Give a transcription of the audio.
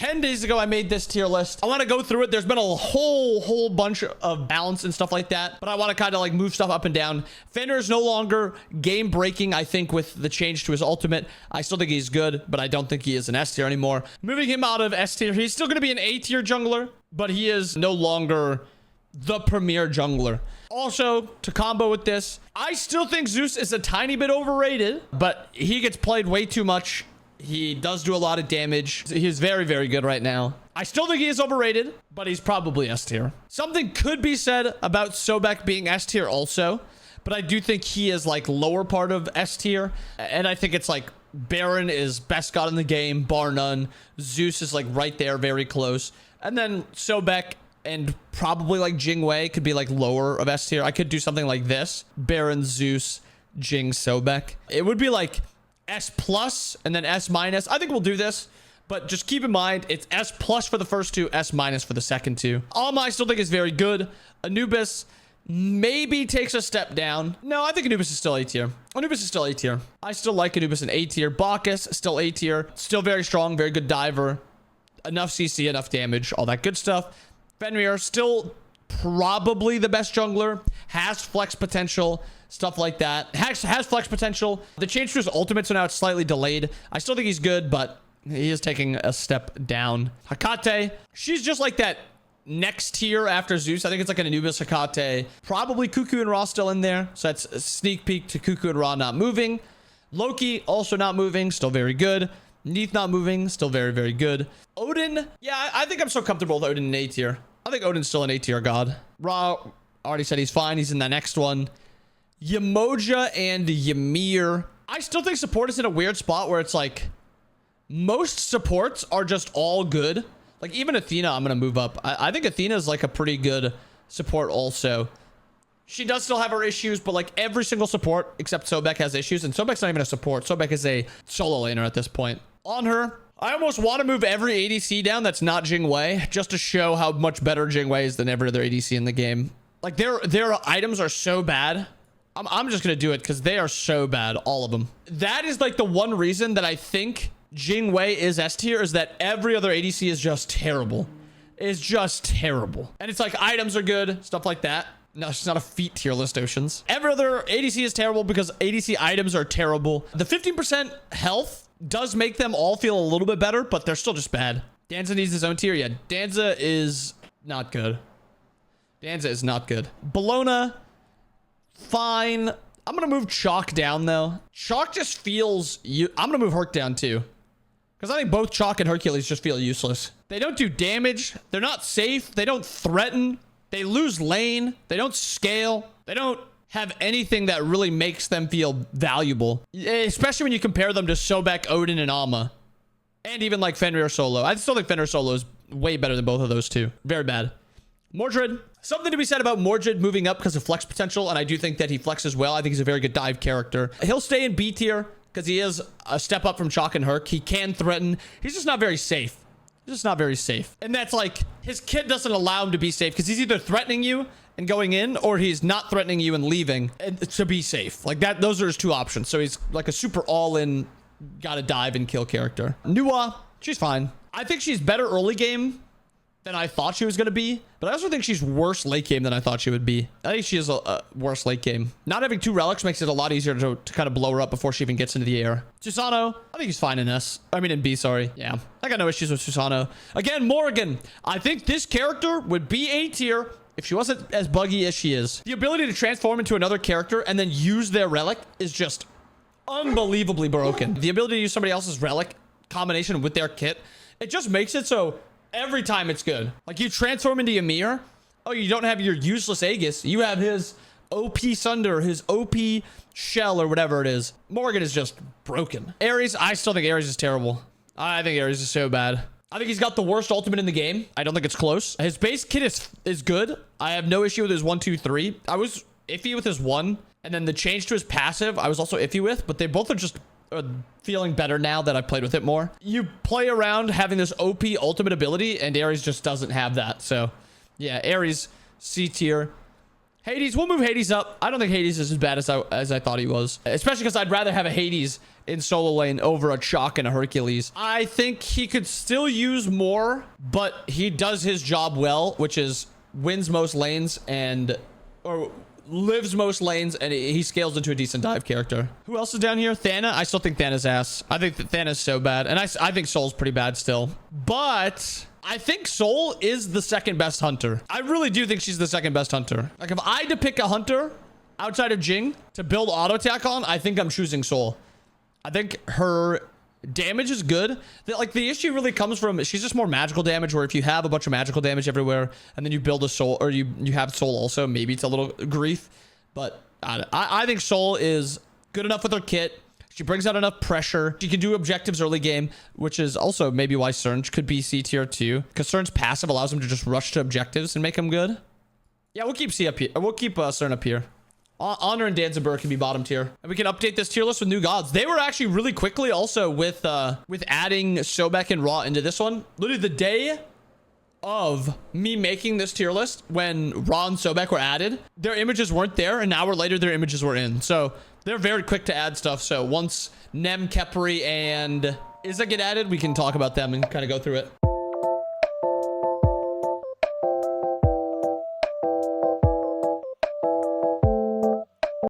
10 days ago, I made this tier list. I want to go through it. There's been a whole bunch of balance and stuff like that, but I want to kind of like move stuff up and down. Fenrir is no longer game breaking, I think, with the change to his ultimate. I still think he's good, but I don't think he is an S tier anymore. Moving him out of S tier, he's still going to be an A tier jungler, but he is no longer the premier jungler. Also, to combo with this, I still think Zeus is a tiny bit overrated, but he gets played way too much. He does do a lot of damage. He's very, very good right now. I still think he is overrated, but he's probably S tier. Something could be said about Sobek being S tier also, but I do think he is like lower part of S tier. And I think it's like Baron is best god in the game, bar none. Zeus is like right there, very close. And then Sobek and probably like Jingwei could be like lower of S tier. I could do something like this: Baron, Zeus, Jing, Sobek. It would be like S plus and then S minus. I think we'll do this, but just keep in mind it's S plus for the first two, S minus for the second two. Alma I still think is very good. Anubis maybe takes a step down. No, I think Anubis is still A tier. Anubis is still A tier. I still like Anubis in A tier. Bacchus still A tier. Still very strong, very good diver. Enough CC, enough damage, all that good stuff. Fenrir still probably the best jungler. Has flex potential. Stuff like that. Has flex potential. The change to his ultimate, so now it's slightly delayed. I still think he's good, but he is taking a step down. Hecate, she's just like that next tier after Zeus. I think it's like an Anubis, Hecate. Probably Cuckoo and Ra still in there. So that's a sneak peek to Cuckoo and Ra not moving. Loki also not moving. Still very good. Neith not moving. Still very, very good. Odin. Yeah, I think I'm so comfortable with Odin in A tier. I think Odin's still an A tier god. Ra already said he's fine. He's in the next one. Yemoja and Ymir. I still think support is in a weird spot where it's like most supports are just all good. Like even Athena, I'm going to move up. I think Athena is like a pretty good support also. She does still have her issues, but like every single support except Sobek has issues, and Sobek's not even a support. Sobek is a solo laner at this point. On her, I almost want to move every ADC down that's not Jingwei, just to show how much better Jingwei is than every other ADC in the game. Like their items are so bad. I'm just going to do it because they are so bad, all of them. That is like the one reason that I think Jingwei is S tier, is that every other ADC is just terrible. It's just terrible. And it's like items are good, stuff like that. No, it's not a feat tier list, Oceans. Every other ADC is terrible because ADC items are terrible. The 15% health does make them all feel a little bit better, but they're still just bad. Danza needs his own tier. Yeah, Danza is not good. Danza is not good. Bellona, fine. I'm going to move Chalk down, though. Chalk just feels... I'm going to move Herc down, too. Because I think both Chalk and Hercules just feel useless. They don't do damage. They're not safe. They don't threaten. They lose lane. They don't scale. They don't have anything that really makes them feel valuable. Especially when you compare them to Sobek, Odin, and Alma. And even like Fenrir solo. I still think Fenrir solo is way better than both of those two. Very bad. Mordred. Something to be said about Mordred moving up because of flex potential, and I do think that he flexes well. I think he's a very good dive character. He'll stay in B tier because he is a step up from Chalk and Herc. He can threaten. He's just not very safe. He's just not very safe. And that's like, his kit doesn't allow him to be safe because he's either threatening you and going in, or he's not threatening you and leaving to be safe. Like that, those are his two options. So he's like a super all-in, gotta dive and kill character. Nua, she's fine. I think she's better early game than I thought she was going to be, but I also think she's worse late game than I thought she would be. I think she is a worse late game. Not having two relics makes it a lot easier to kind of blow her up before she even gets into the air. Susano, I think he's fine in S. I mean in B, sorry. Yeah, I got no issues with Susano. Again, Morrigan. I think this character would be A tier if she wasn't as buggy as she is. The ability to transform into another character and then use their relic is just unbelievably broken. The ability to use somebody else's relic combination with their kit, it just makes it so every time it's good. Like you transform into Ymir. Oh, you don't have your useless Aegis. You have his OP Sunder, his OP Shell, or whatever it is. Morgan is just broken. Ares, I still think Ares is terrible. I think Ares is so bad. I think he's got the worst ultimate in the game. I don't think it's close. His base kit is good. I have no issue with his 1, 2, 3. I was iffy with his 1. And then the change to his passive, I was also iffy with. But they both are just feeling better now that I've played with it more. You play around having this OP ultimate ability, and Ares just doesn't have that. So, yeah, Ares, C tier. Hades, we'll move Hades up. I don't think Hades is as bad as I thought he was, especially because I'd rather have a Hades in solo lane over a Chalk and a Hercules. I think he could still use more, but he does his job well, which is wins most lanes or lives most lanes, and he scales into a decent dive character. Who else is down here? Thana. I still think Thana's ass. I think that Thana's so bad, and I think Soul's pretty bad still, but I think Soul is the second best hunter. I really do think she's the second best hunter. Like, if I had to pick a hunter outside of Jing to build auto attack on, I think I'm choosing Soul. I think her damage is good. The issue really comes from, she's just more magical damage, where if you have a bunch of magical damage everywhere and then you build a Soul, or you have Soul also, maybe it's a little grief. But I think Soul is good enough with her kit. She brings out enough pressure. She can do objectives early game, which is also maybe why Surge could be C tier too, because Surge's passive allows him to just rush to objectives and make him good. Yeah, we'll keep C up here. We'll keep Surge up here. Honor and Danziger can be bottom tier, and we can update this tier list with new gods. They were actually really quickly also with adding Sobek and Ra into this one. Literally the day of me making this tier list, when Ra and Sobek were added, their images weren't there, and an hour later their images were in. So they're very quick to add stuff. So once Nem, Khepri, and Iza get added, we can talk about them and kind of go through it.